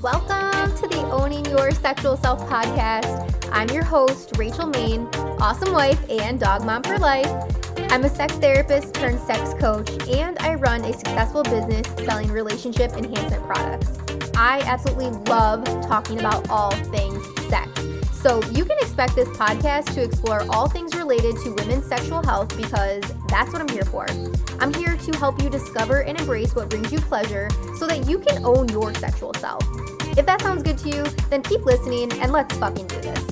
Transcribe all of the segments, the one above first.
Welcome to the Owning Your Sexual Self podcast. I'm your host, Rachel Main, awesome wife and dog mom for life. I'm a sex therapist turned sex coach, and I run a successful business selling relationship enhancement products. I absolutely love talking about all things sex. So you can expect this podcast to explore all things related to women's sexual health because that's what I'm here for. I'm here to help you discover and embrace what brings you pleasure so that you can own your sexual self. If that sounds good to you, then keep listening and let's fucking do this.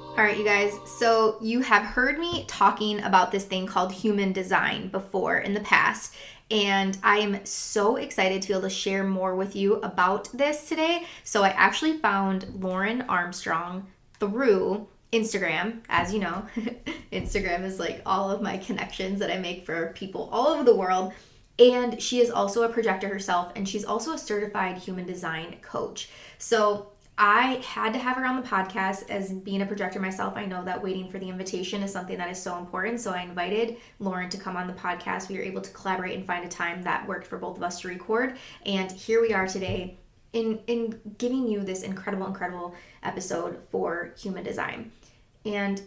All right, you guys, so you have heard me talking about this thing called human design before in the past, and I am so excited to be able to share more with you about this today. So I actually found Lauren Armstrong through Instagram. As you know, Instagram is like all of my connections that I make for people all over the world. And she is also a projector herself, and she's also a certified human design coach. So I had to have her on the podcast. As being a projector myself, I know that waiting for the invitation is something that is so important. So I invited Lauren to come on the podcast. We were able to collaborate and find a time that worked for both of us to record. And here we are today in giving you this incredible episode for human design. And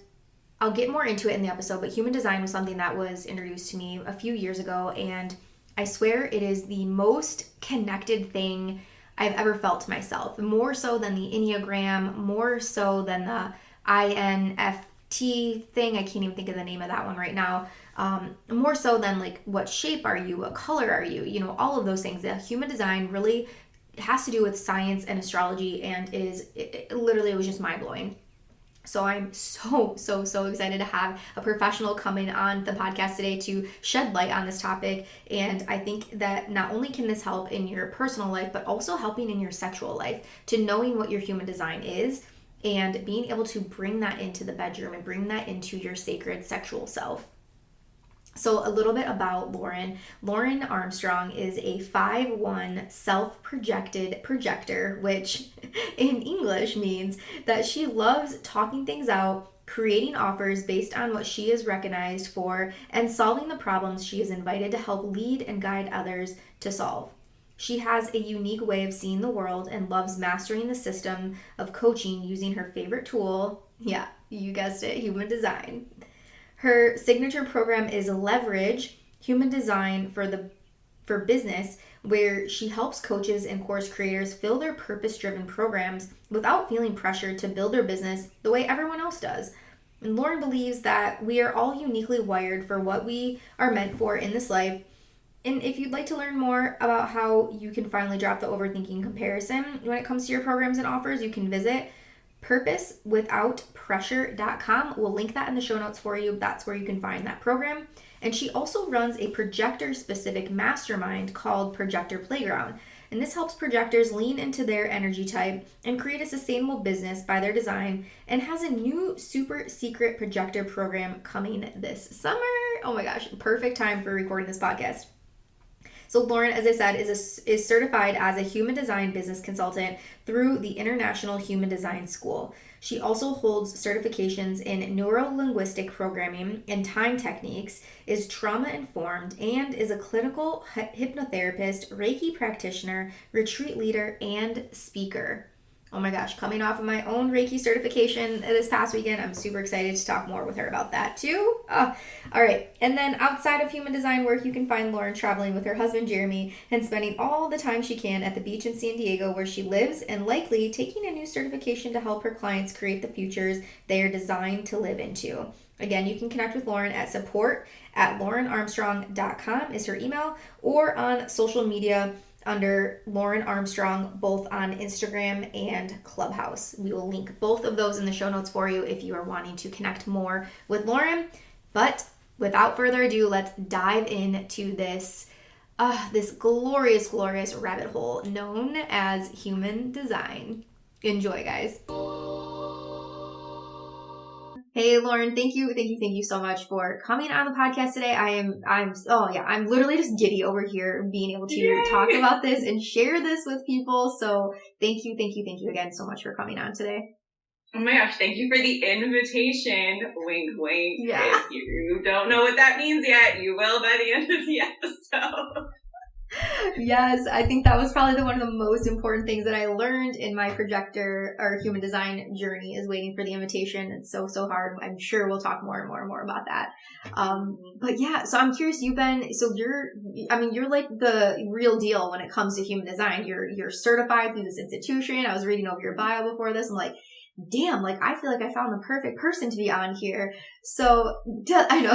I'll get more into it in the episode, but human design was something that was introduced to me a few years ago, and I swear it is the most connected thing I've ever felt to myself, more so than the Enneagram, more so than the INFT thing. I can't even think of the name of that one right now. More so than like, what shape are you? What color are you? You know, all of those things. The human design really has to do with science and astrology, and it was just mind-blowing. So I'm so excited to have a professional coming on the podcast today to shed light on this topic. And I think that not only can this help in your personal life, but also helping in your sexual life, to knowing what your human design is and being able to bring that into the bedroom and bring that into your sacred sexual self. So a little bit about Lauren. Lauren Armstrong is a 5'1" Self Projected Projector, which in English means that she loves talking things out, creating offers based on what she is recognized for, and solving the problems she is invited to help lead and guide others to solve. She has a unique way of seeing the world and loves mastering the system of coaching using her favorite tool, yeah, you guessed it, human design. Her signature program is Leverage Human Design for Business, where she helps coaches and course creators fill their purpose-driven programs without feeling pressured to build their business the way everyone else does. And Lauren believes that we are all uniquely wired for what we are meant for in this life. And if you'd like to learn more about how you can finally drop the overthinking comparison when it comes to your programs and offers, you can visit purposewithoutpressure.com. We'll link that in the show notes for you. That's where you can find that program. And she also runs a projector-specific mastermind called Projector Playground. And this helps projectors lean into their energy type and create a sustainable business by their design, and has a new super secret projector program coming this summer. Oh my gosh, perfect time for recording this podcast. So Lauren, as I said, is certified as a human design business consultant through the International Human Design School. She also holds certifications in neuro-linguistic programming and time techniques, is trauma-informed, and is a clinical hypnotherapist, Reiki practitioner, retreat leader, and speaker. Oh my gosh, coming off of my own Reiki certification this past weekend, I'm super excited to talk more with her about that too. All right, and then outside of human design work, you can find Lauren traveling with her husband Jeremy and spending all the time she can at the beach in San Diego where she lives, and likely taking a new certification to help her clients create the futures they are designed to live into. Again, you can connect with Lauren at support@laurenarmstrong.com is her email, or on social media under Lauren Armstrong, both on Instagram and Clubhouse. We will link both of those in the show notes for you if you are wanting to connect more with Lauren. But without further ado, let's dive into this glorious rabbit hole known as human design. Enjoy, guys. Hey, Lauren, thank you so much for coming on the podcast today. I'm literally just giddy over here being able to talk about this and share this with people. So thank you again so much for coming on today. Oh my gosh, thank you for the invitation. Wink, wink. Yeah. If you don't know what that means yet, you will by the end of the episode. Yes, I think that was probably one of the most important things that I learned in my projector or human design journey is waiting for the invitation. It's so, so hard. I'm sure we'll talk more and more and more about that. But yeah, so I'm curious, you're like the real deal when it comes to human design. You're certified through this institution. I was reading over your bio before this. I'm like, damn, like I feel like I found the perfect person to be on here. So I know,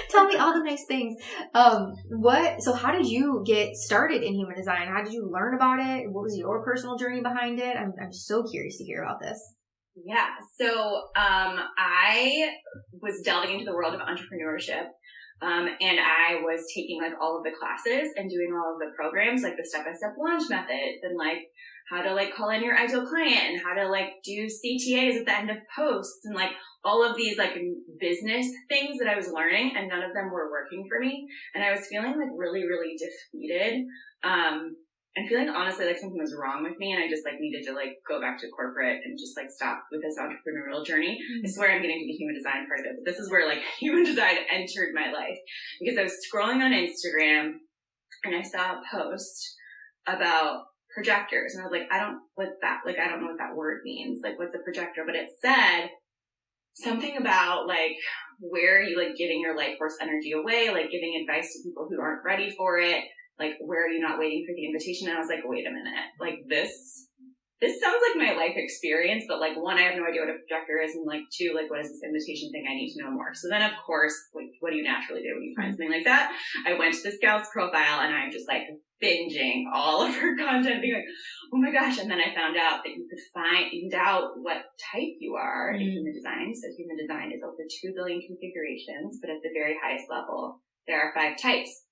tell me all the nice things. So how did you get started in human design? How did you learn about it? What was your personal journey behind it? I'm so curious to hear about this. Yeah. So, I was delving into the world of entrepreneurship. And I was taking like all of the classes and doing all of the programs, like the step-by-step launch methods and like how to like call in your ideal client and how to like do CTAs at the end of posts and like all of these like business things that I was learning, and none of them were working for me. And I was feeling like really, really defeated. And feeling honestly like something was wrong with me and I just like needed to like go back to corporate and just like stop with this entrepreneurial journey. Mm-hmm. This is where I'm getting to the human design part of it. But this is where like human design entered my life because I was scrolling on Instagram and I saw a post about projectors and I was like, what's that? Like, I don't know what that word means. Like, what's a projector? But it said something about like, where are you like giving your life force energy away? Like giving advice to people who aren't ready for it. Like, where are you not waiting for the invitation? And I was like, wait a minute. Like, this sounds like my life experience, but like, one, I have no idea what a projector is. And like, two, like, what is this invitation thing? I need to know more. So then, of course, like, what do you naturally do when you find something like that? I went to this gal's profile and I'm just like binging all of her content, being like, oh my gosh. And then I found out that you could find out what type you are in human design. So human design is over 2 billion configurations, but at the very highest level, there are 5 types.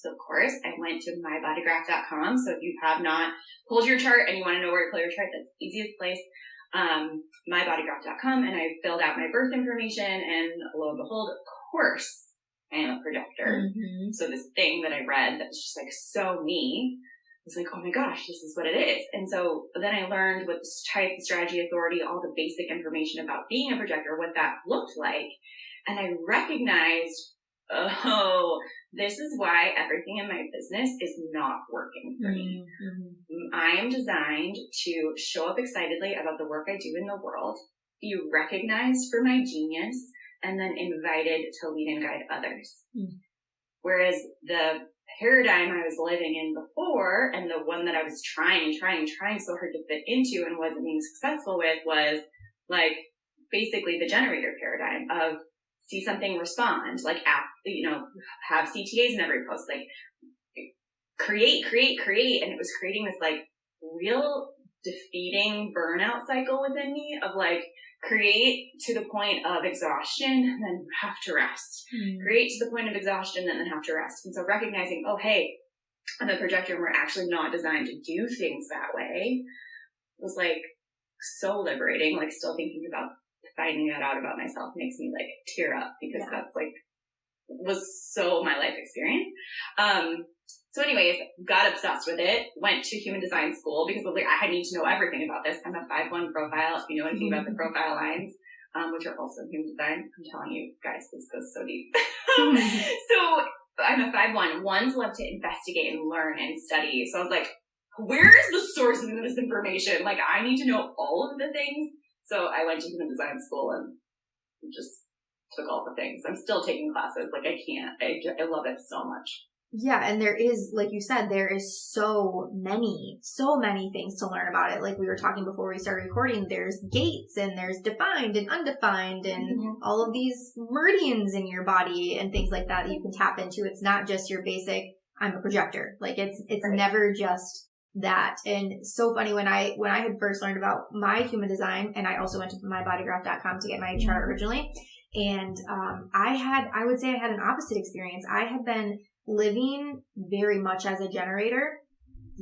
So of course, I went to mybodygraph.com. So if you have not pulled your chart and you want to know where to pull your chart, that's the easiest place. Mybodygraph.com, and I filled out my birth information, and lo and behold, of course, I am a projector. Mm-hmm. So this thing that I read that was just like so me, was like, oh my gosh, this is what it is. And so then I learned what this type, strategy, authority, all the basic information about being a projector, what that looked like, and I recognized, oh, this is why everything in my business is not working for me. Mm-hmm. I am designed to show up excitedly about the work I do in the world, be recognized for my genius, and then invited to lead and guide others. Mm-hmm. Whereas the paradigm I was living in before, and the one that I was trying so hard to fit into and wasn't being successful with, was like basically the generator paradigm of see something, respond, like, have CTAs in every post, like create. And it was creating this like real defeating burnout cycle within me of like create to the point of exhaustion and then have to rest. Create to the point of exhaustion and then have to rest. And so recognizing, oh, hey, I'm a projector and we're actually not designed to do things that way was like so liberating. Like still thinking about finding that out about myself makes me like tear up because that's like was so my life experience. So anyways, got obsessed with it, went to human design school because I was like, I need to know everything about this. I'm a 5-1 profile. If you know anything about the profile lines, which are also human design, I'm telling you guys, this goes so deep. So I'm a 5-1. Ones love to investigate and learn and study. So I was like, where is the source of this information? Like, I need to know all of the things. So I went to human design school and just took all the things. I'm still taking classes. Like I can't. I love it so much. Yeah, and there is, like you said, there is so many things to learn about it. Like we were talking before we started recording, there's gates and there's defined and undefined and all of these meridians in your body and things like that you can tap into. It's not just your basic, I'm a projector. Like it's right. Never just that. And so funny when I had first learned about my human design, and I also went to mybodygraph.com to get my chart originally. And, I would say I had an opposite experience. I had been living very much as a generator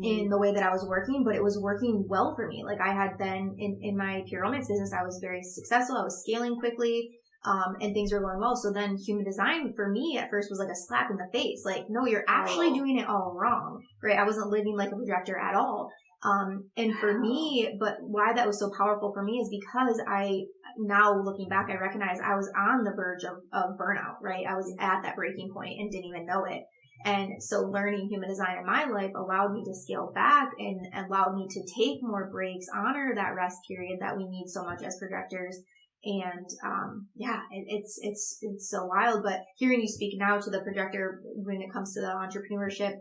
in the way that I was working, but it was working well for me. Like I had been in my pure romance business, I was very successful. I was scaling quickly, and things were going well. So then human design for me at first was like a slap in the face. Like, no, you're actually doing it all wrong, right? I wasn't living like a projector at all. And for me, but why that was so powerful for me is because now looking back, I recognize I was on the verge of burnout, right? I was at that breaking point and didn't even know it. And so learning human design in my life allowed me to scale back and allowed me to take more breaks, honor that rest period that we need so much as projectors. And, it's so wild. But hearing you speak now to the projector when it comes to the entrepreneurship,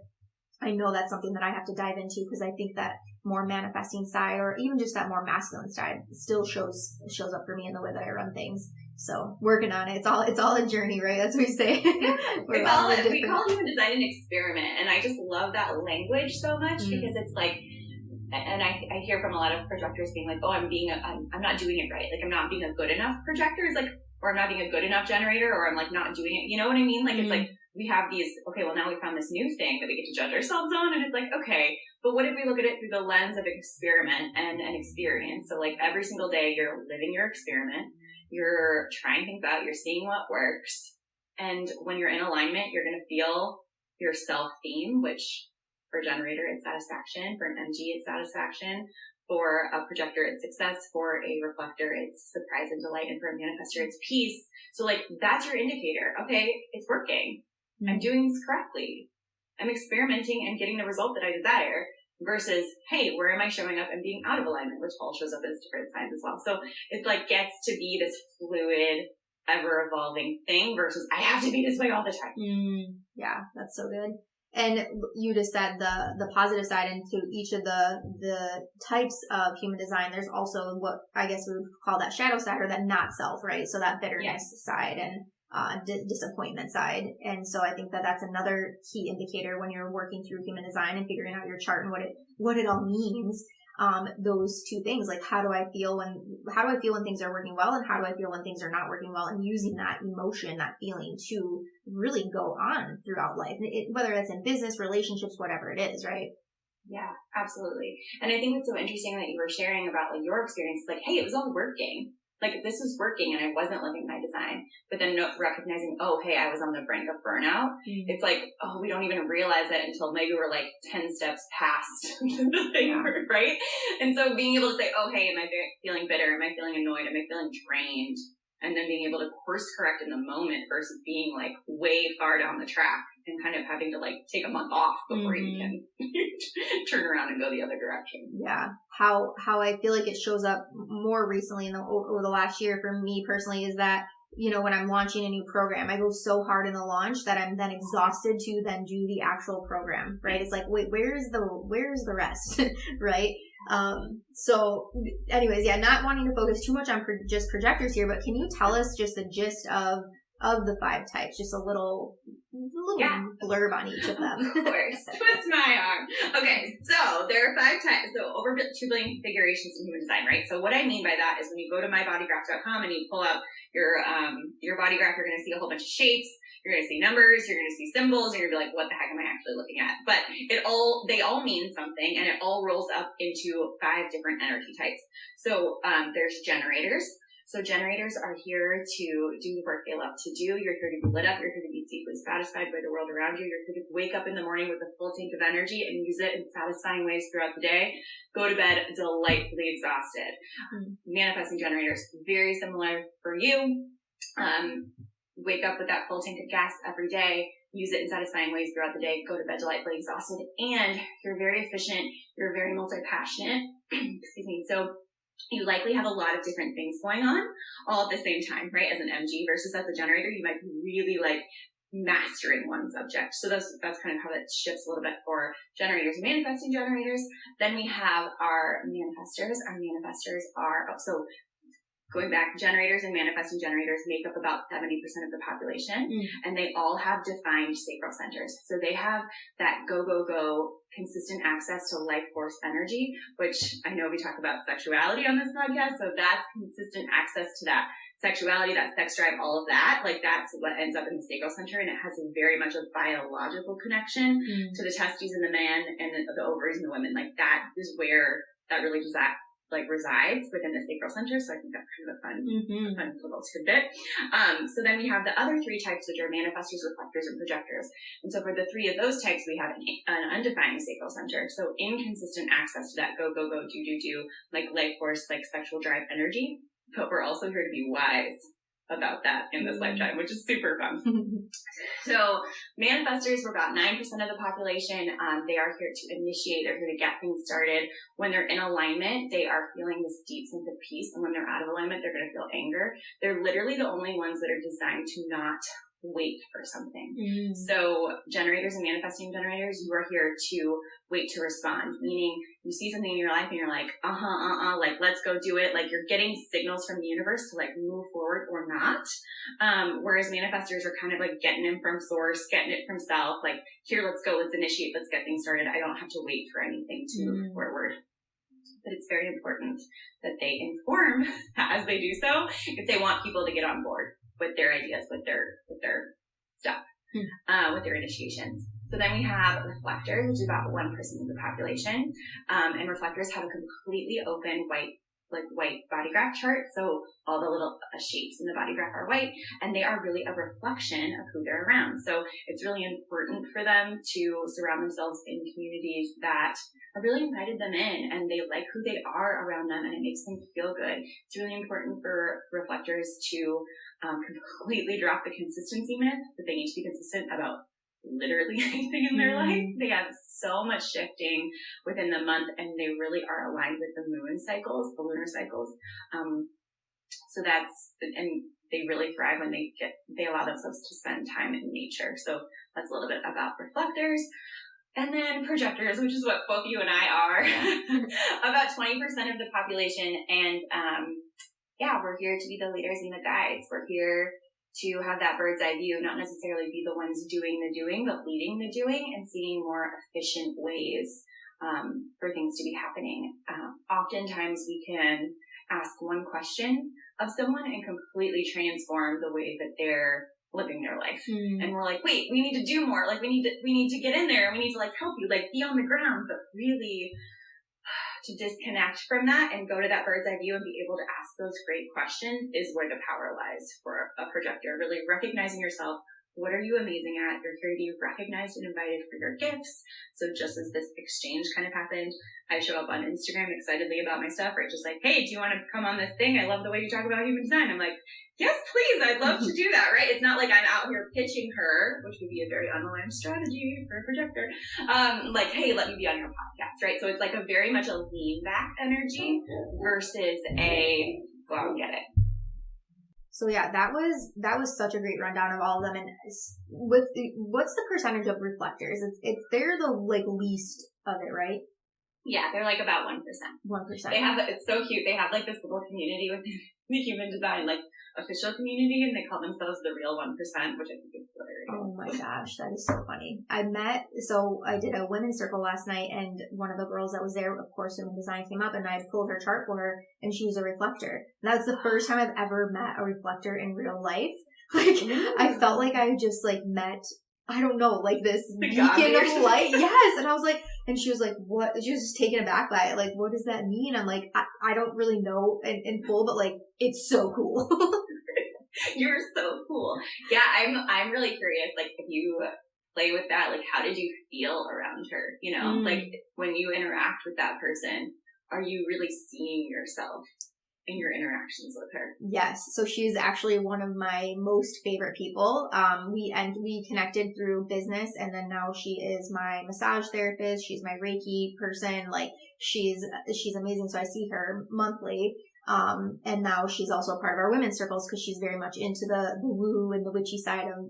I know that's something that I have to dive into, because I think that more manifesting side, or even just that more masculine side, still shows up for me in the way that I run things. So working on it. It's all a journey, right? That's what we say. We call human design an experiment. And I just love that language so much because it's like, and I hear from a lot of projectors being like, oh, I'm not doing it right. Like, I'm not being a good enough projector. It's like, or I'm not being a good enough generator, or I'm like not doing it. You know what I mean? Like, it's like, we have these, okay, well now we found this new thing that we get to judge ourselves on. And it's like, okay, but what if we look at it through the lens of experiment and an experience? So like every single day you're living your experiment, you're trying things out, you're seeing what works. And when you're in alignment, you're going to feel your self theme, which for a generator, it's satisfaction. For an MG, it's satisfaction. For a projector, it's success. For a reflector, it's surprise and delight. And for a manifestor, it's peace. So like, that's your indicator. Okay, it's working. I'm doing this correctly. I'm experimenting and getting the result that I desire, versus, hey, where am I showing up and being out of alignment, which all shows up as different signs as well. So it like gets to be this fluid, ever evolving thing versus I have to be this way all the time. Yeah, that's so good. And you just said the positive side, and to each of the types of human design, there's also what I guess we would call that shadow side, or that not self, right? So that bitterness side and disappointment side. And so I think that that's another key indicator when you're working through human design and figuring out your chart and what it all means. Those two things, like how do I feel when things are working well, and how do I feel when things are not working well, and using that emotion, that feeling to really go on throughout life, whether that's in business, relationships, whatever it is, right? Yeah, absolutely. And I think it's so interesting that you were sharing about like your experience, like, hey, it was all working. Like, this was working and I wasn't living my design, but then recognizing, oh, hey, I was on the brink of burnout. It's like, oh, we don't even realize it until maybe we're like 10 steps past the thing, right? And so being able to say, oh, hey, am I feeling bitter? Am I feeling annoyed? Am I feeling drained? And then being able to course correct in the moment versus being like way far down the track and kind of having to like take a month off before you can turn around and go the other direction. Yeah. How I feel like it shows up more recently over the last year for me personally is that, you know, when I'm launching a new program, I go so hard in the launch that I'm then exhausted to then do the actual program, right? It's like, wait, where's the rest, right? So anyways, yeah, not wanting to focus too much on just projectors here, but can you tell us just the gist of the 5 types, just a little blurb on each of them? Of course. Twist my arm. Okay, so there are 5 types. So over 2 billion configurations in human design, right? So what I mean by that is when you go to mybodygraph.com and you pull out your body graph, you're going to see a whole bunch of shapes. You're going to see numbers. You're going to see symbols. You're going to be like, what the heck am I actually looking at? But they all mean something, and it all rolls up into 5 different energy types. So there's generators. So generators are here to do the work they love to do. You're here to be lit up. You're here to be deeply satisfied by the world around you. You're here to wake up in the morning with a full tank of energy and use it in satisfying ways throughout the day. Go to bed delightfully exhausted. Manifesting generators, very similar for you. Wake up with that full tank of gas every day. Use it in satisfying ways throughout the day. Go to bed delightfully exhausted. And you're very efficient. You're very multi-passionate. Excuse me. So you likely have a lot of different things going on all at the same time, right? As an MG versus as a generator, you might be really like mastering one subject. So that's kind of how that shifts a little bit for generators and manifesting generators. Then we have our manifestors. Our manifestors are also going back, generators and manifesting generators make up about 70% of the population, and they all have defined sacral centers. So they have that go, consistent access to life force energy, which I know we talk about sexuality on this podcast. So that's consistent access to that sexuality, that sex drive, all of that. Like that's what ends up in the sacral center, and it has very much a biological connection to the testes in the man and the ovaries in the women. Like that is where that really resides within the sacral center. So I think that's kind of a fun little tidbit. So then we have the other 3 types, which are manifestors, reflectors, and projectors. And so for the 3 of those types, we have an undefined sacral center. So inconsistent access to that go, do, like life force, like sexual drive energy. But we're also here to be wise. about that in this lifetime, which is super fun. So manifestors were about 9% of the population. They are here to initiate. They're here to get things started. When they're in alignment, they are feeling this deep sense of peace. And when they're out of alignment, they're going to feel anger. They're literally the only ones that are designed to not wait for something. So generators and manifesting generators, you are here to wait to respond, meaning you see something in your life and you're like, like, let's go do it. Like, you're getting signals from the universe to like move forward or not. Whereas manifestors are kind of like getting it from source, getting it from self, like, here, let's go, let's initiate, let's get things started. I don't have to wait for anything to move forward. But it's very important that they inform as they do so if they want people to get on board with their ideas, with their stuff, with their initiations. So then we have reflectors, which is about 1% of the population. And reflectors have a completely open white body graph chart. So all the little shapes in the body graph are white, and they are really a reflection of who they're around. So it's really important for them to surround themselves in communities that have really invited them in and they like who they are around them and it makes them feel good. It's really important for reflectors to completely drop the consistency myth that they need to be consistent about literally anything in their life. They have so much shifting within the month and they really are aligned with the moon cycles, the lunar cycles. So and they really thrive when they allow themselves to spend time in nature. So that's a little bit about reflectors. And then projectors, which is what both you and I are, about 20% of the population. And we're here to be the leaders and the guides. We're here to have that bird's eye view, not necessarily be the ones doing the doing, but leading the doing and seeing more efficient ways for things to be happening. Oftentimes we can ask one question of someone and completely transform the way that they're living their life. And we're like, wait, we need to do more. Like we need to get in there. We need to like help you, like be on the ground, but really to disconnect from that and go to that bird's eye view and be able to ask those great questions is where the power lies for a projector. Really recognizing yourself. What are you amazing at? You're here to be recognized and invited for your gifts. So just as this exchange kind of happened, I show up on Instagram excitedly about my stuff, right? Just like, hey, do you want to come on this thing? I love the way you talk about human design. I'm like, yes, please. I'd love to do that, right? It's not like I'm out here pitching her, which would be a very unaligned strategy for a projector. Like, hey, let me be on your podcast, right? So it's like a very much a lean back energy versus a go out and get it. So yeah, that was such a great rundown of all of them. And what's the percentage of reflectors? They're the like least of it, right? Yeah, they're like about 1%. 1%. It's so cute. They have like this little community with the human design, like official community, and they call themselves the real 1%, which I think is hilarious. Oh my gosh, that is so funny. I did a women's circle last night, and one of the girls that was there, of course, human design came up, and I pulled her chart for her, and she was a reflector. And that's the first time I've ever met a reflector in real life. Like, I felt like I just like met, I don't know, like this beacon of light. Yes. And I was like, and she was like, what? She was just taken aback by it. Like, what does that mean? I'm like, I don't really know in full, but like, it's so cool. You're so cool. Yeah, I'm really curious, like, if you play with that, like, how did you feel around her? You know, like, when you interact with that person, are you really seeing yourself in your interactions with her? Yes. So she's actually one of my most favorite people. We connected through business, and then now she is my massage therapist. She's my Reiki person. Like, she's amazing. So I see her monthly. And now she's also a part of our women's circles because she's very much into the woo and the witchy side of,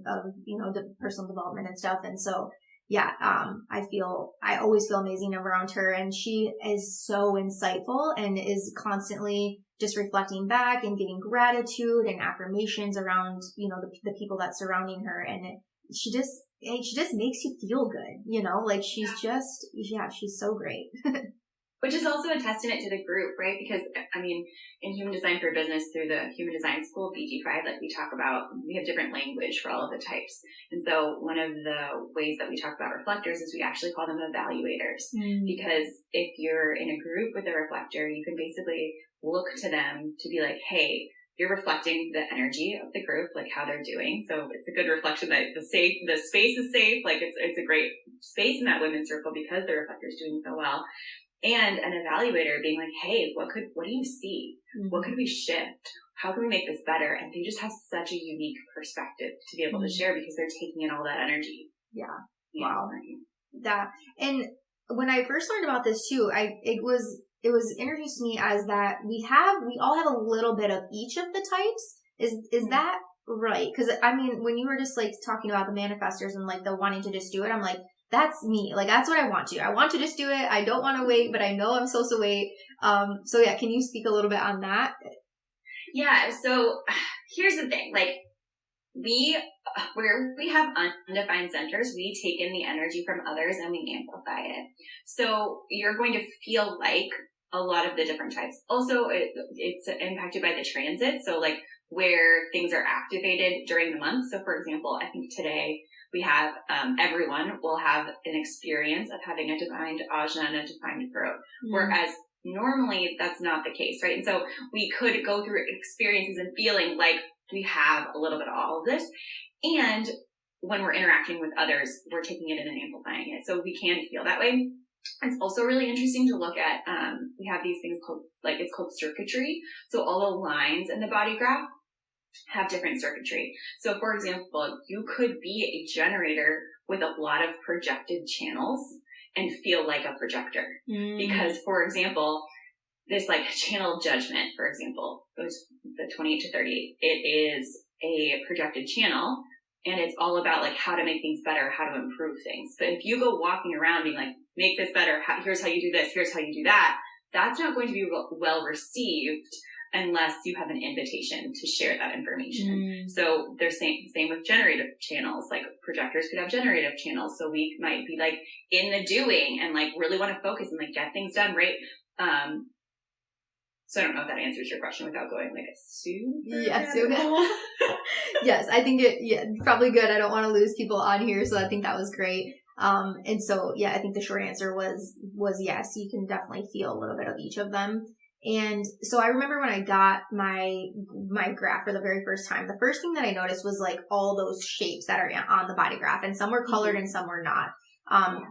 the personal development and stuff. And so, yeah, I always feel amazing around her, and she is so insightful and is constantly just reflecting back and getting gratitude and affirmations around, the people that surrounding her. And she just makes you feel good, like she's she's so great. Which is also a testament to the group, right? Because, I mean, in Human Design for Business through the Human Design School, BG5, like we talk about, we have different language for all of the types. And so one of the ways that we talk about reflectors is we actually call them evaluators. Because if you're in a group with a reflector, you can basically look to them to be like, hey, you're reflecting the energy of the group, like how they're doing. So it's a good reflection that the space is safe. Like it's a great space in that women's circle because the reflector's doing so well. and an evaluator being like, hey, what do you see? Mm-hmm. What could we shift? How can we make this better? And they just have such a unique perspective to be able to share because they're taking in all that energy. Yeah. Wow. That, and when I first learned about this too, it was introduced to me as that we all have a little bit of each of the types. Is that right? Because I mean, when you were just like talking about the manifestors and like the wanting to just do it, I'm like, that's me. Like, that's what I want to. I want to just do it. I don't want to wait, but I know I'm supposed to wait. So yeah, can you speak a little bit on that? Yeah. So here's the thing. Like, where we have undefined centers, we take in the energy from others and we amplify it. So you're going to feel like a lot of the different types. Also, it's impacted by the transit. So like where things are activated during the month. So for example, I think today we have, everyone will have an experience of having a defined ajna and a defined throat. Whereas normally that's not the case, right? And so we could go through experiences and feeling like we have a little bit of all of this. And when we're interacting with others, we're taking it in and amplifying it. So we can feel that way. It's also really interesting to look at, we have these things called, like, it's called circuitry. So all the lines in the body graph have different circuitry. So for example, you could be a generator with a lot of projected channels and feel like a projector. Because for example, this like channel judgment, for example, goes the 28 to 38. It is a projected channel and it's all about like how to make things better, how to improve things. But if you go walking around being like, make this better, here's how you do this, here's how you do that, that's not going to be well received unless you have an invitation to share that information. So they're same with generative channels. Like projectors could have generative channels. So we might be like in the doing and like really want to focus and like get things done, right? So I don't know if that answers your question without going like a super. Yes, yes, I think probably good. I don't want to lose people on here, so I think that was great. And so yeah, I think the short answer was yes. You can definitely feel a little bit of each of them. And so I remember when I got my graph for the very first time, the first thing that I noticed was like all those shapes that are on the body graph, and some were colored and some were not.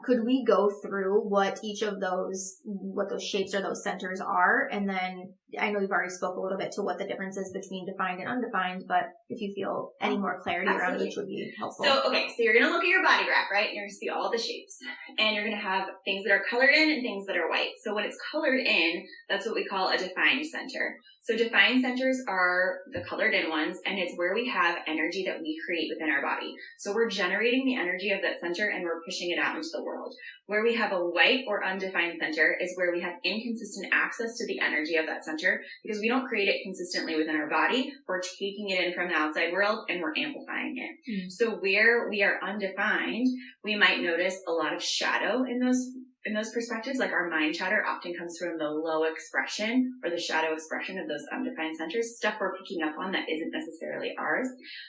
Could we go through what those shapes or those centers are? And then I know you've already spoke a little bit to what the difference is between defined and undefined, but if you feel any more clarity around each would be helpful. So you're going to look at your body graph, right? You're going to see all the shapes and you're going to have things that are colored in and things that are white. So when it's colored in, that's what we call a defined center. So defined centers are the colored in ones, and it's where we have energy that we create within our body. So we're generating the energy of that center and we're pushing it out into the world. Where we have a white or undefined center is where we have inconsistent access to the energy of that center because we don't create it consistently within our body. We're taking it in from the outside world and we're amplifying it. So where we are undefined, we might notice a lot of shadow in those perspectives. Like our mind chatter often comes from the low expression or the shadow expression of those undefined centers, stuff we're picking up on that isn't necessarily ours.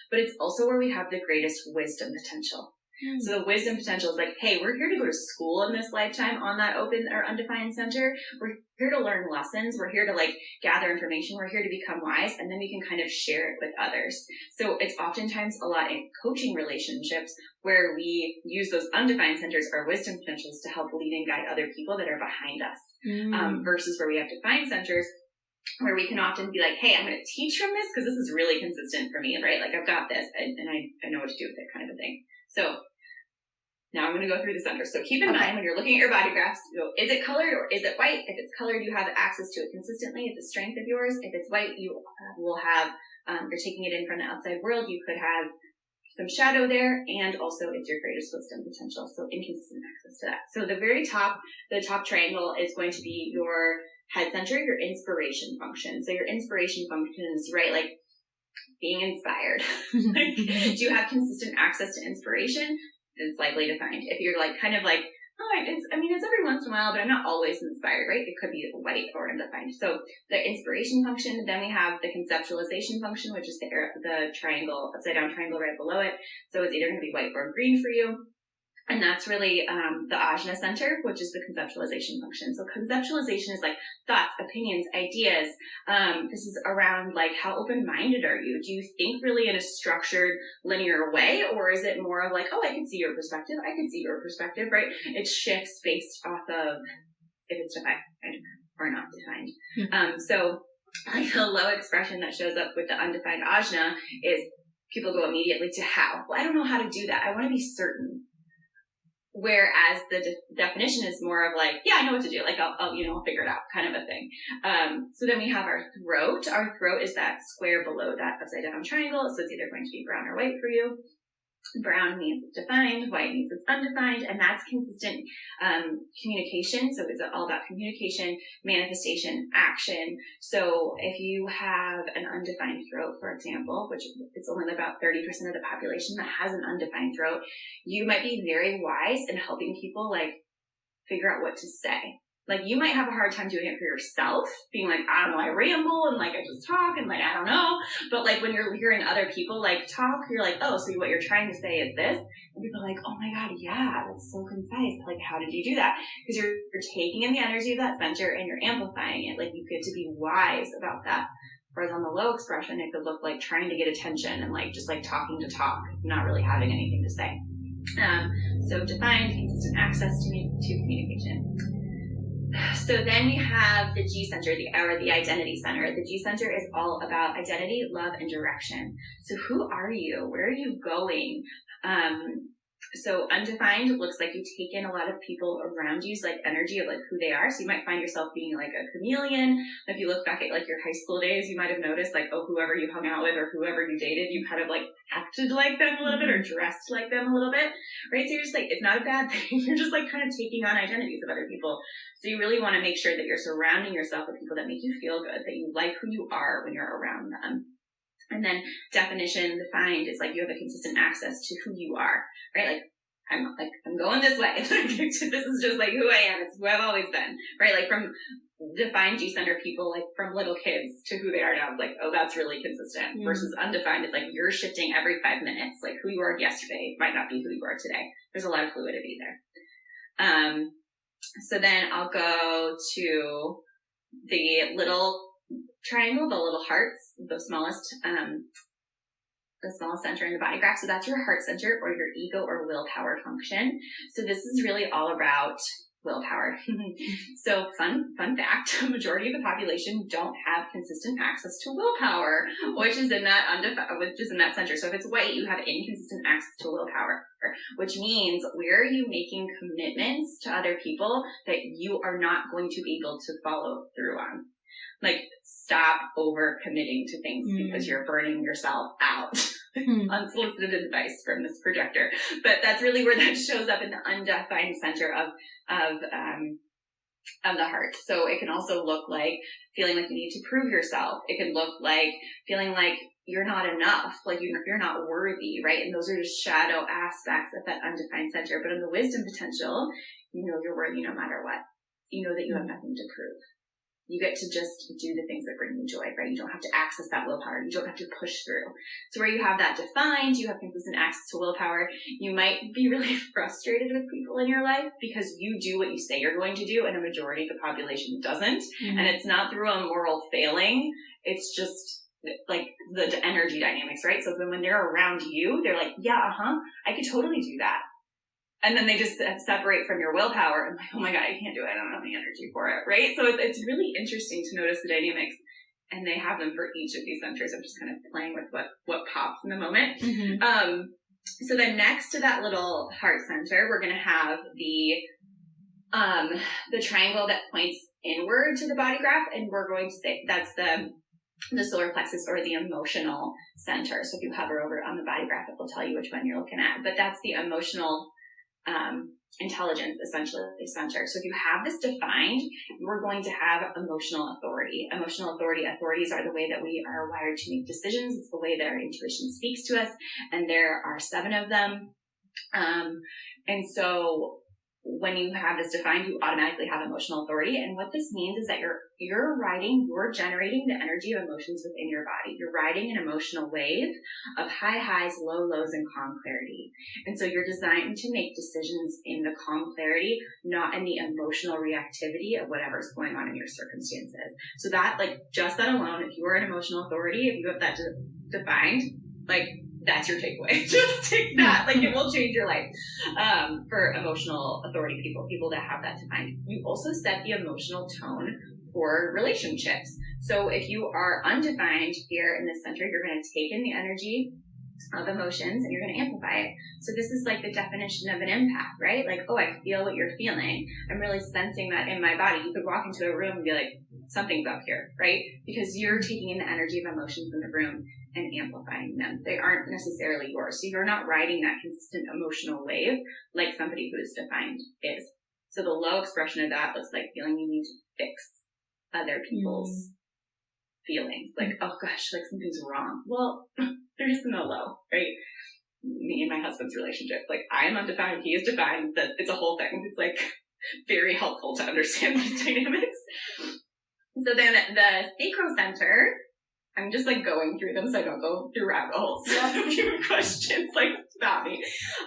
But it's also where we have the greatest wisdom potential. So the wisdom potential is like, hey, we're here to go to school in this lifetime on that open or undefined center. We're here to learn lessons. We're here to like gather information. We're here to become wise, and then we can kind of share it with others. So it's oftentimes a lot in coaching relationships where we use those undefined centers, our wisdom potentials, to help lead and guide other people that are behind us, versus where we have defined centers where we can often be like, hey, I'm going to teach from this because this is really consistent for me, right? Like I've got this and I know what to do with it, kind of a thing. So now I'm going to go through the centers. So keep in mind when you're looking at your body graphs, is it colored or is it white? If it's colored, you have access to it consistently. It's a strength of yours. If it's white, you will have, you're taking it in from the outside world. You could have some shadow there, and also it's your greatest wisdom potential. So inconsistent access to that. So the very top, the top triangle is going to be your head center, your inspiration function. So your inspiration function is, right, like being inspired. Like, do you have consistent access to inspiration? It's likely defined. If you're like kind of like, it's every once in a while, but I'm not always inspired, right? It could be white or undefined. So the inspiration function, then we have the conceptualization function, which is the triangle, upside down triangle right below it. So it's either going to be white or green for you. And that's really the ajna center, which is the conceptualization function. So conceptualization is like thoughts, opinions, ideas. This is around like how open-minded are you? Do you think really in a structured, linear way? Or is it more of like, oh, I can see your perspective. I can see your perspective, right? It shifts based off of if it's defined or not defined. So like the low expression that shows up with the undefined ajna is people go immediately to how. Well, I don't know how to do that. I want to be certain. Whereas the definition is more of like, yeah, I know what to do. Like I'll figure it out kind of a thing. So then we have our throat. Our throat is that square below that upside down triangle. So it's either going to be brown or white for you. Brown means it's defined, white means it's undefined, and that's consistent communication. So it's all about communication, manifestation, action. So if you have an undefined throat, for example, which it's only about 30% of the population that has an undefined throat, you might be very wise in helping people like figure out what to say. Like you might have a hard time doing it for yourself, being like, I don't know, I ramble and like I just talk and like I don't know. But like when you're hearing other people like talk, you're like, oh, so what you're trying to say is this, and people are like, oh my god, yeah, that's so concise. Like how did you do that? Because you're taking in the energy of that center and you're amplifying it. Like you get to be wise about that. Whereas on the low expression, it could look like trying to get attention and like just like talking to talk, not really having anything to say. So defined, consistent access to communication. So then we have the G center, the identity center. The G center is all about identity, love, and direction. So who are you? Where are you going? So undefined looks like you take in a lot of people around you, so like energy of like who they are. So you might find yourself being like a chameleon. If you look back at like your high school days, you might have noticed like, oh, whoever you hung out with or whoever you dated, you kind of like acted like them a little bit or dressed like them a little bit, right? So you're just like, it's not a bad thing. You're just like kind of taking on identities of other people. So you really want to make sure that you're surrounding yourself with people that make you feel good, that you like who you are when you're around them. And then definition, defined, is like you have a consistent access to who you are, right? Like, I'm going this way. This is just like who I am. It's who I've always been, right? Like from defined G-center people, like from little kids to who they are now, it's like, oh, that's really consistent. Versus undefined, it's like you're shifting every 5 minutes. Like who you were yesterday might not be who you are today. There's a lot of fluidity there. So then I'll go to the little triangle, the little hearts, the smallest center in the body graph. So that's your heart center or your ego or willpower function. So this is really all about willpower. So fun fact, a majority of the population don't have consistent access to willpower, which is in that center. So if it's white, you have inconsistent access to willpower, which means where are you making commitments to other people that you are not going to be able to follow through on? Like, stop over committing to things because you're burning yourself out. Unsolicited advice from this projector. But that's really where that shows up in the undefined center of the heart. So it can also look like feeling like you need to prove yourself. It can look like feeling like you're not enough, like you're not worthy, right? And those are just shadow aspects of that undefined center. But in the wisdom potential, you know you're worthy no matter what. You know that you have nothing to prove. You get to just do the things that bring you joy, right? You don't have to access that willpower. You don't have to push through. So where you have that defined, you have consistent access to willpower. You might be really frustrated with people in your life because you do what you say you're going to do and a majority of the population doesn't. And it's not through a moral failing. It's just like the energy dynamics, right? So then when they're around you, they're like, yeah, I could totally do that. And then they just separate from your willpower and like, oh my God, I can't do it. I don't have the energy for it, right? So it's really interesting to notice the dynamics, and they have them for each of these centers. I'm just kind of playing with what pops in the moment. So then next to that little heart center, we're going to have the triangle that points inward to the body graph, and we're going to say that's the solar plexus or the emotional center. So if you hover over on the body graph, it will tell you which one you're looking at. But that's the emotional intelligence, essentially, center. So if you have this defined, we're going to have emotional authority. Emotional authorities are the way that we are wired to make decisions. It's the way that our intuition speaks to us. And there are 7 of them. And so when you have this defined, you automatically have emotional authority. And what this means is that you're generating the energy of emotions within your body. You're riding an emotional wave of high highs, low lows, and calm clarity. And so you're designed to make decisions in the calm clarity, not in the emotional reactivity of whatever's going on in your circumstances. So that, like, just that alone, if you are an emotional authority, if you have that defined, like, that's your takeaway. Just take that. Like, it will change your life. For emotional authority people that have that defined. You also set the emotional tone for relationships. So if you are undefined here in this center, you're going to take in the energy of emotions and you're going to amplify it. So this is like the definition of an empath, right? Like, oh, I feel what you're feeling. I'm really sensing that in my body. You could walk into a room and be like, something's up here, right? Because you're taking in the energy of emotions in the room and amplifying them. They aren't necessarily yours. So you're not riding that consistent emotional wave like somebody who is defined is. So the low expression of that looks like feeling you need to fix other people's feelings. Like, oh gosh, like something's wrong. Well, there's no low, right? Me and my husband's relationship, like I'm undefined, he is defined. That it's a whole thing. It's like very helpful to understand these dynamics. So then the sacral center, I'm just like going through them so I don't go through rabbit holes. If you have questions, like stop me.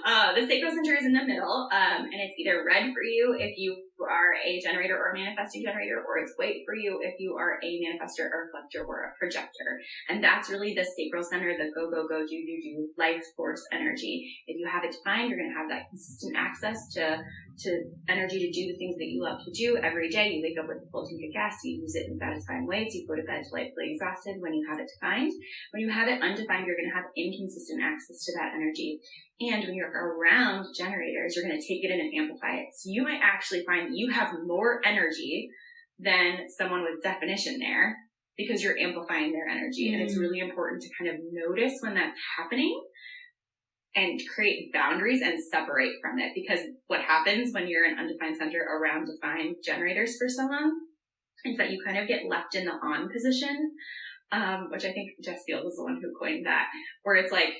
The sacral center is in the middle, and it's either red for you if you are a generator or a manifesting generator, or it's white for you if you are a manifestor or reflector or a projector. And that's really the sacral center, the go, go, go, do, life force energy. If you have it defined, you're going to have that consistent access to energy to do the things that you love to do every day. You wake up with a full tank of gas, you use it in satisfying ways, you go to bed delightfully exhausted when you have it defined. When you have it undefined, you're going to have inconsistent access to that energy. And when you're around generators, you're going to take it in and amplify it. So you might actually find you have more energy than someone with definition there because you're amplifying their energy. And it's really important to kind of notice when that's happening and create boundaries and separate from it. Because what happens when you're an undefined center around defined generators for someone is that you kind of get left in the on position, which I think Jess Field was the one who coined that, where it's like,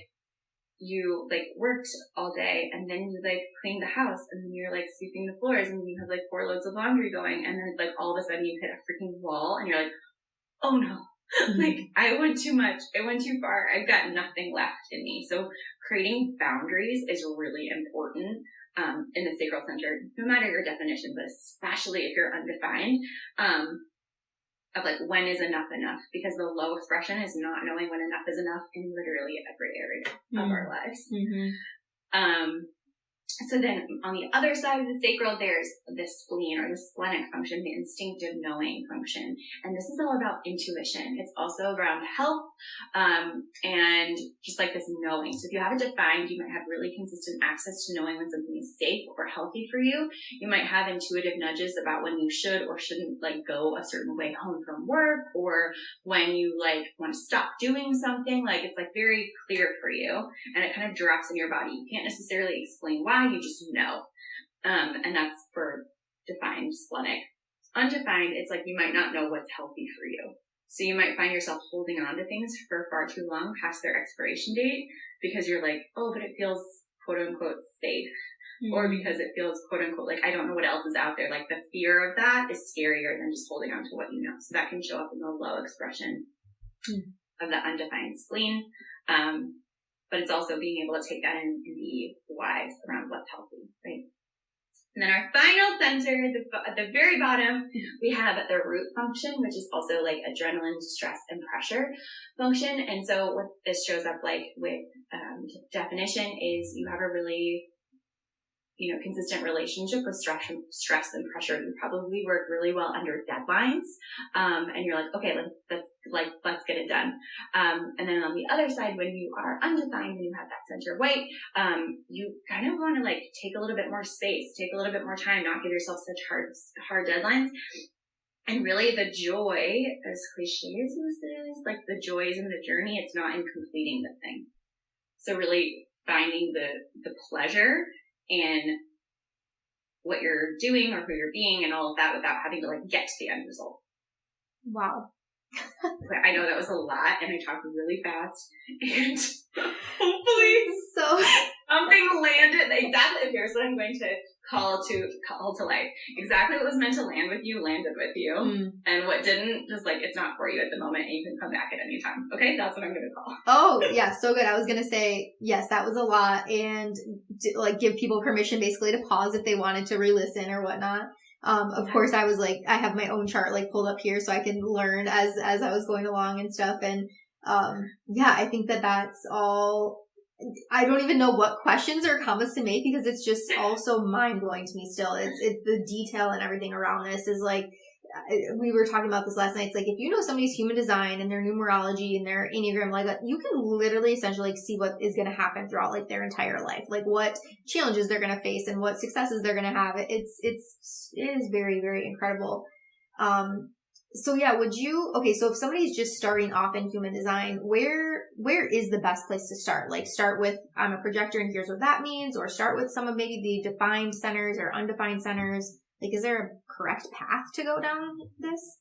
you like worked all day and then you like cleaned the house and then you're like sweeping the floors and you have like 4 loads of laundry going and then it's like all of a sudden you hit a freaking wall and you're like, oh no, like I went too much. I went too far. I've got nothing left in me. So creating boundaries is really important in the sacral center, no matter your definition, but especially if you're undefined. Of like, when is enough, because the low expression is not knowing when enough is enough in literally every area of our lives. So then on the other side of the sacral, there's the spleen or the splenic function, the instinctive knowing function. And this is all about intuition. It's also around health, and just like this knowing. So if you have it defined, you might have really consistent access to knowing when something is safe or healthy for you. You might have intuitive nudges about when you should or shouldn't like go a certain way home from work, or when you like want to stop doing something. Like it's like very clear for you and it kind of drops in your body. You can't necessarily explain why. You just know. And that's for defined splenic. Undefined, it's like you might not know what's healthy for you. So you might find yourself holding on to things for far too long past their expiration date because you're like, oh, but it feels quote unquote safe. Or because it feels quote unquote like I don't know what else is out there. Like the fear of that is scarier than just holding on to what you know. So that can show up in the low expression of the undefined spleen. But it's also being able to take that in and be wise around what's healthy, right? And then our final center, at the very bottom, we have the root function, which is also like adrenaline, stress, and pressure function. And so what this shows up like with definition is you have a really consistent relationship with stress and pressure. You probably work really well under deadlines. And you're like, okay, let's get it done. And then on the other side, when you are undefined, when you have that center white, you kind of want to like take a little bit more space, take a little bit more time, not give yourself such hard deadlines. And really the joy, as cliche as this is, like the joy is in the journey. It's not in completing the thing. So really finding the pleasure in what you're doing or who you're being and all of that without having to like get to the end result. Wow. I know that was a lot and I talked really fast and hopefully something landed exactly. Here's what I'm going to call to life. Exactly what was meant to land with you landed with you, and what didn't, just like it's not for you at the moment and you can come back at any time. Okay, that's what I'm going to call. Oh yeah, so good. I was going to say yes, that was a lot, and like give people permission basically to pause if they wanted to re-listen or whatnot. Of course, I was like, I have my own chart like pulled up here so I can learn as I was going along and stuff. And, yeah, I think that's all I don't even know what questions or comments to make because it's just all so mind blowing to me still. It's the detail and everything around this is like, we were talking about this last night. It's like, if you know somebody's human design and their numerology and their Enneagram, like you can literally essentially like see what is going to happen throughout like their entire life, like what challenges they're going to face and what successes they're going to have. It is very, very incredible. So yeah, so if somebody's just starting off in human design, where is the best place to start? Like start with, I'm a projector and here's what that means, or start with some of maybe the defined centers or undefined centers. Like, is there a correct path to go down this?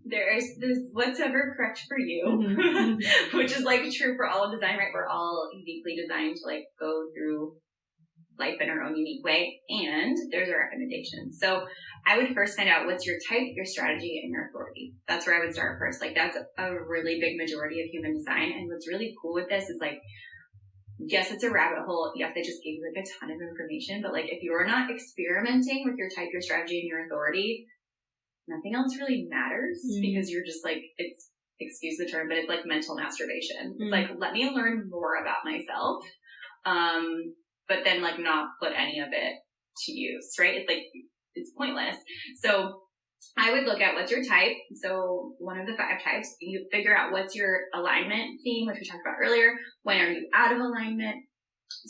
There's whatever correct for you, Mm-hmm. which is like true for all of design, right? We're all uniquely designed to like go through life in our own unique way, and there's a recommendation. So I would first find out what's your type, your strategy, and your authority. That's where I would start first. Like that's a really big majority of human design. And what's really cool with this is like, yes, it's a rabbit hole. Yes, I just gave you like a ton of information, but like if you're not experimenting with your type, your strategy, and your authority, nothing else really matters because you're just like, it's, excuse the term, but it's like mental masturbation. It's like, let me learn more about myself. But then like not put any of it to use, right? It's like, it's pointless. So I would look at what's your type. So one of the 5 types, you figure out what's your alignment theme, which we talked about earlier. When are you out of alignment?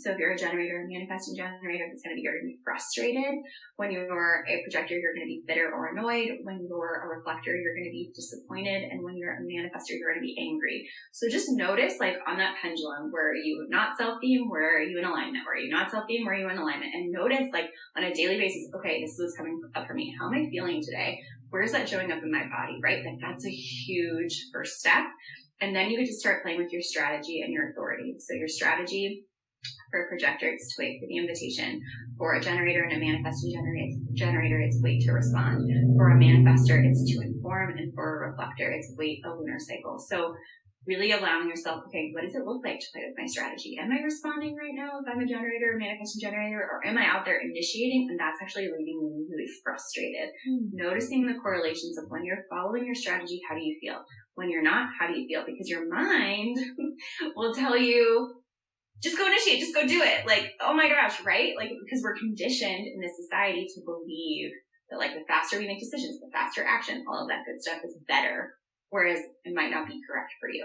So if you're a generator, a manifesting generator, it's going to be, you're going to be frustrated. When you're a projector, you're going to be bitter or annoyed. When you're a reflector, you're going to be disappointed. And when you're a manifestor, you're going to be angry. So just notice like on that pendulum, where are you not self-theme? Where are you in alignment? Where are you not self-theme? Where are you in alignment? And notice like on a daily basis, okay, this is what's coming up for me. How am I feeling today? Where's that showing up in my body, right? Like that's a huge first step. And then you get to start playing with your strategy and your authority. So your strategy, for a projector, it's to wait for the invitation. For a generator and a manifesting generator, it's wait to respond. For a manifestor, it's to inform. And for a reflector, it's wait a lunar cycle. So really allowing yourself, okay, what does it look like to play with my strategy? Am I responding right now if I'm a generator or manifesting generator? Or am I out there initiating? And that's actually leaving me really frustrated. Noticing the correlations of when you're following your strategy, how do you feel? When you're not, how do you feel? Because your mind will tell you, just go initiate, just go do it. Like, oh my gosh, right? Like, because we're conditioned in this society to believe that like the faster we make decisions, the faster action, all of that good stuff is better. Whereas it might not be correct for you.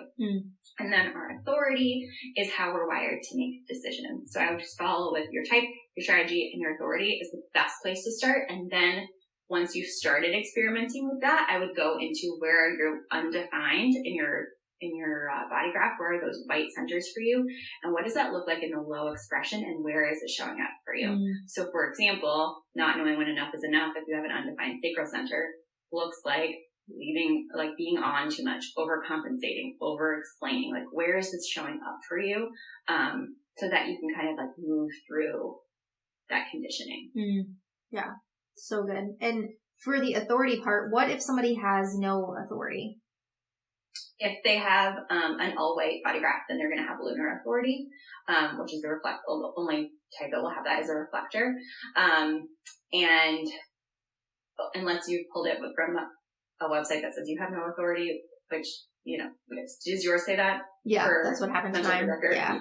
And then our authority is how we're wired to make decisions. So I would just follow with your type, your strategy, and your authority is the best place to start. And then once you've started experimenting with that, I would go into where you're undefined in your body graph. Where are those white centers for you? And what does that look like in the low expression? And where is it showing up for you? So for example, not knowing when enough is enough, if you have an undefined sacral center, looks like being on too much, overcompensating, over explaining. Like, where is this showing up for you? So that you can kind of like move through that conditioning. Yeah. So good. And for the authority part, what if somebody has no authority? If they have an all-white body graph, then they're going to have lunar authority, which is the only type that will have that is a reflector. And unless you pulled it from a website that says you have no authority, which, you know, does yours say that? Yeah, that's what happened to mine.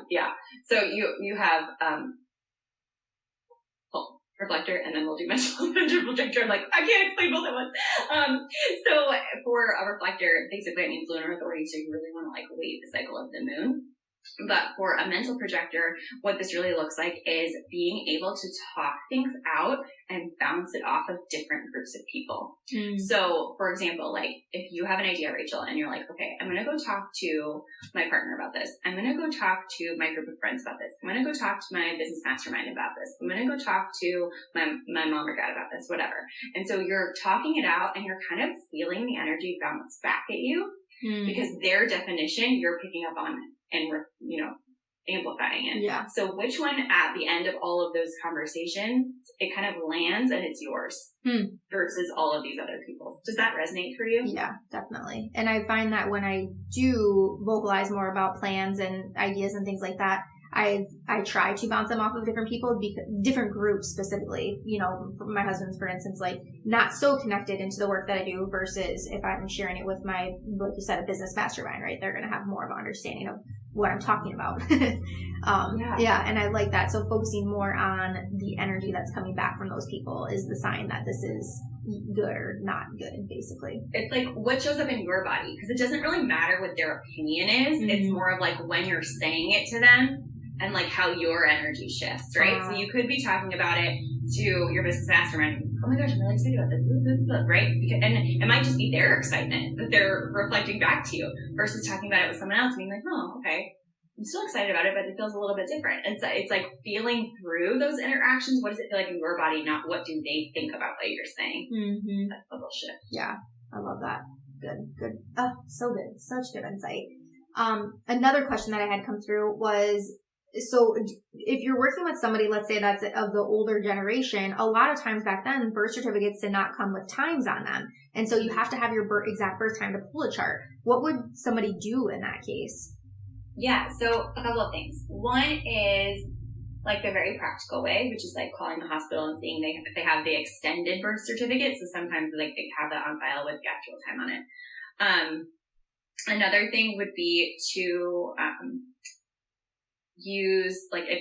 Yeah. So you have reflector, and then we'll do mental projector. I'm like, I can't explain both at once. So for a reflector, basically it means lunar authority, so you really want to like wait the cycle of the moon. But for a mental projector, what this really looks like is being able to talk things out and bounce it off of different groups of people. So, for example, like if you have an idea, Rachel, and you're like, okay, I'm going to go talk to my partner about this. I'm going to go talk to my group of friends about this. I'm going to go talk to my business mastermind about this. I'm going to go talk to my mom or dad about this, whatever. And so you're talking it out and you're kind of feeling the energy bounce back at you because their definition you're picking up on and we're, amplifying it. Yeah. So which one at the end of all of those conversations, it kind of lands and it's yours versus all of these other people's. Does that resonate for you? Yeah, definitely. And I find that when I do vocalize more about plans and ideas and things like that, I try to bounce them off of different people, different groups specifically. My husband's, for instance, like not so connected into the work that I do versus if I'm sharing it with my, like you said, a business mastermind, right? They're going to have more of an understanding of what I'm talking about. And I like that. So focusing more on the energy that's coming back from those people is the sign that this is good or not good, basically. It's like what shows up in your body, because it doesn't really matter what their opinion is. Mm-hmm. It's more of like when you're saying it to them and like how your energy shifts, right? So you could be talking about it to your business mastermind. Oh my gosh, I'm really excited about this, right? And it might just be their excitement that they're reflecting back to you versus talking about it with someone else being like, oh, okay, I'm still excited about it, but it feels a little bit different. And so it's like feeling through those interactions. What does it feel like in your body? Not what do they think about what you're saying. Mm-hmm. That's the little shift. Yeah, I love that. Good. Oh, so good. Such good insight. Another question that I had come through was, so if you're working with somebody, let's say that's of the older generation, a lot of times back then, birth certificates did not come with times on them. And so you have to have your exact birth time to pull a chart. What would somebody do in that case? Yeah, so a couple of things. One is like the very practical way, which is like calling the hospital and seeing if they have the extended birth certificate. So sometimes like they have that on file with the actual time on it. Another thing would be to use, like, if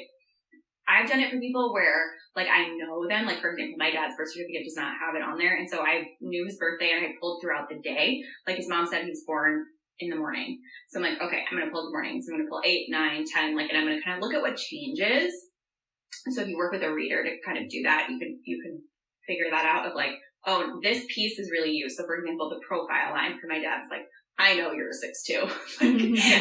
I've done it for people where like I know them, like for example, my dad's birth certificate does not have it on there. And so I knew his birthday and I pulled throughout the day. Like his mom said he was born in the morning. So I'm like, okay, I'm going to pull the morning. So I'm going to pull 8, 9, 10, like, and I'm going to kind of look at what changes. And so if you work with a reader to kind of do that, you can figure that out of like, oh, this piece is really you. So for example, the profile line for my dad's like, I know you're a 6'2".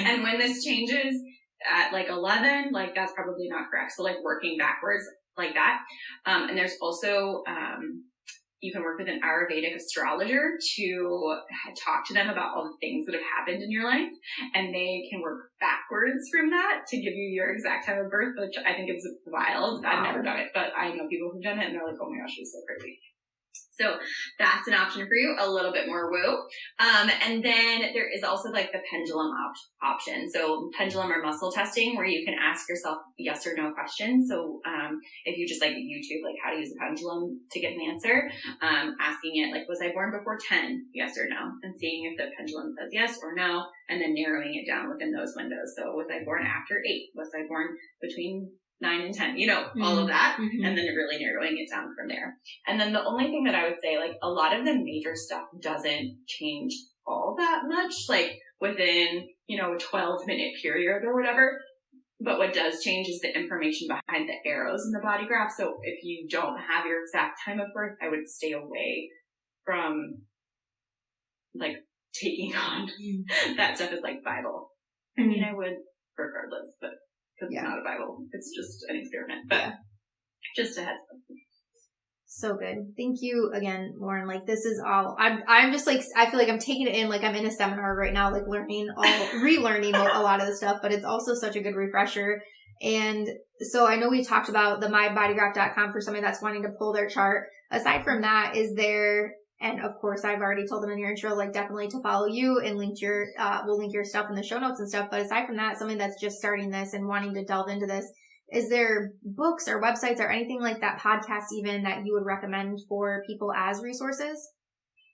And when this changes at like 11, like that's probably not correct. So like working backwards like that. And there's also, you can work with an Ayurvedic astrologer to talk to them about all the things that have happened in your life, and they can work backwards from that to give you your exact time of birth, which I think is wild. Wow. I've never done it, but I know people who've done it and they're like, oh my gosh, it's so crazy. So that's an option for you, a little bit more woo. And then there is also like the pendulum option. So pendulum or muscle testing, where you can ask yourself yes or no questions. So if you just like YouTube, like how to use a pendulum to get an answer, asking it like, was I born before 10? Yes or no? And seeing if the pendulum says yes or no, and then narrowing it down within those windows. So was I born after 8? Was I born between 9 and 10, all of that, and then really narrowing it down from there. And then the only thing that I would say, like a lot of the major stuff doesn't change all that much, like within, a 12-minute period or whatever. But what does change is the information behind the arrows in the body graph. So if you don't have your exact time of birth, I would stay away from like taking on that stuff as like Bible. I mean, I would regardless, but because it's not a Bible. It's just an experiment. But just a heads up. So good. Thank you again, Lauren. Like this is all, I'm just like, I feel like I'm taking it in, like I'm in a seminar right now, like relearning a lot of the stuff, but it's also such a good refresher. And so I know we talked about the mybodygraph.com for somebody that's wanting to pull their chart. Aside from that, is there, and of course I've already told them in your intro, like definitely to follow you and we'll link your stuff in the show notes and stuff. But aside from that, somebody that's just starting this and wanting to delve into this, is there books or websites or anything like that, podcasts even, that you would recommend for people as resources?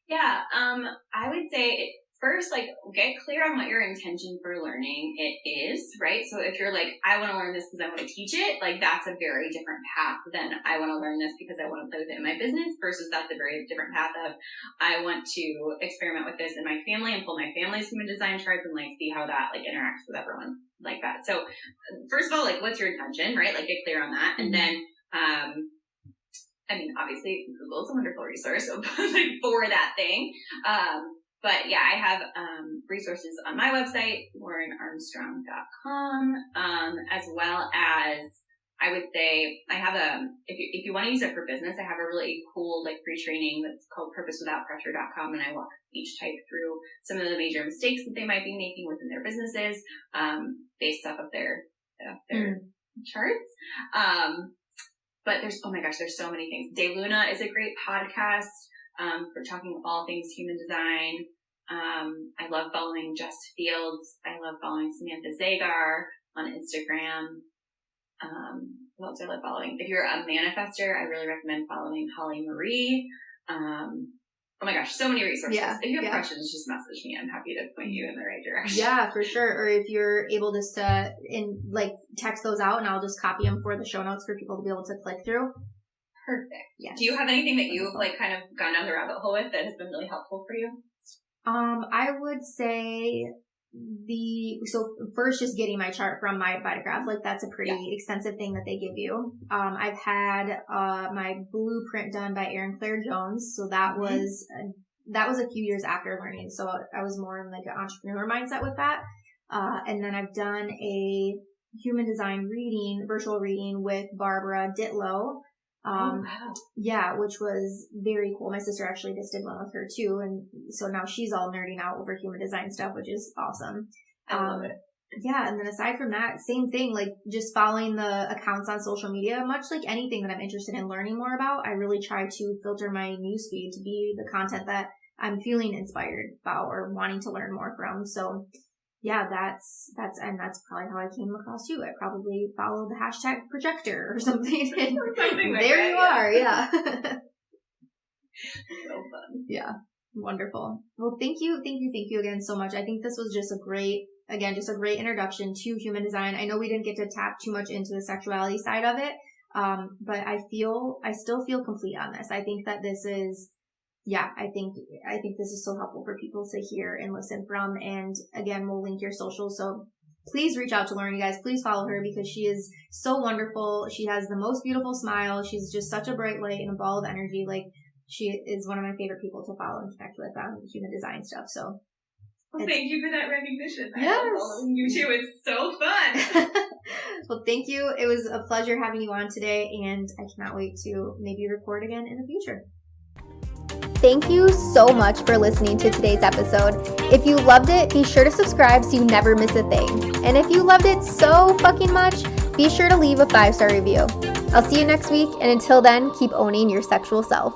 Yeah, I would say first, like, get clear on what your intention for learning it is, right? So if you're like, I want to learn this because I want to teach it, like that's a very different path than I want to learn this because I want to play with it in my business, versus that's a very different path of I want to experiment with this in my family and pull my family's human design charts and like see how that like interacts with everyone like that. So first of all, like what's your intention, right? Like get clear on that. And then, I mean, obviously Google is a wonderful resource like for that thing. But yeah, I have resources on my website, laurenarmstrong.com, as well as I would say I have if you want to use it for business, I have a really cool like free training that's called purposewithoutpressure.com, and I walk each type through some of the major mistakes that they might be making within their businesses, based off of their charts. But there's so many things. De Luna is a great podcast for talking all things human design. I love following Jess Fields. I love following Samantha Zagar on Instagram. What else I love following? If you're a manifester, I really recommend following Holly Marie. Oh my gosh, so many resources. Yeah, If you have yeah. questions, just message me. I'm happy to point you in the right direction. Yeah, for sure. Or if you're able just to text those out, and I'll just copy them for the show notes for people to be able to click through. Perfect. Yes. Do you have anything that you've like kind of gone down the rabbit hole with that has been really helpful for you? I would say so first just getting my chart from my Vitagraph, like that's a pretty extensive thing that they give you. I've had my blueprint done by Erin Claire Jones, so that was a few years after learning, so I was more in like an entrepreneur mindset with that. And then I've done a human design reading, virtual reading with Barbara Ditlow. Wow. Yeah, which was very cool. My sister actually just did one with her too, and so now she's all nerding out over human design stuff, which is awesome. I love it. Yeah, and then aside from that, same thing, like just following the accounts on social media, much like anything that I'm interested in learning more about, I really try to filter my newsfeed to be the content that I'm feeling inspired about or wanting to learn more from. So yeah, that's probably how I came across you. I probably followed the hashtag projector or something. And Something like there that, you are, yeah. So fun. Yeah, wonderful. Well, thank you again so much. I think this was just a great introduction to human design. I know we didn't get to tap too much into the sexuality side of it, but I still feel complete on this. I think that this is. Yeah, I think this is so helpful for people to hear and listen from. And again, we'll link your socials. So please reach out to Lauren, you guys. Please follow her because she is so wonderful. She has the most beautiful smile. She's just such a bright light and a ball of energy. Like, she is one of my favorite people to follow and connect with on human design stuff. So well, thank you for that recognition. Yes. I love following you too. It's so fun. Well, thank you. It was a pleasure having you on today, and I cannot wait to maybe record again in the future. Thank you so much for listening to today's episode. If you loved it, be sure to subscribe so you never miss a thing. And if you loved it so fucking much, be sure to leave a 5-star review. I'll see you next week, and until then, keep owning your sexual self.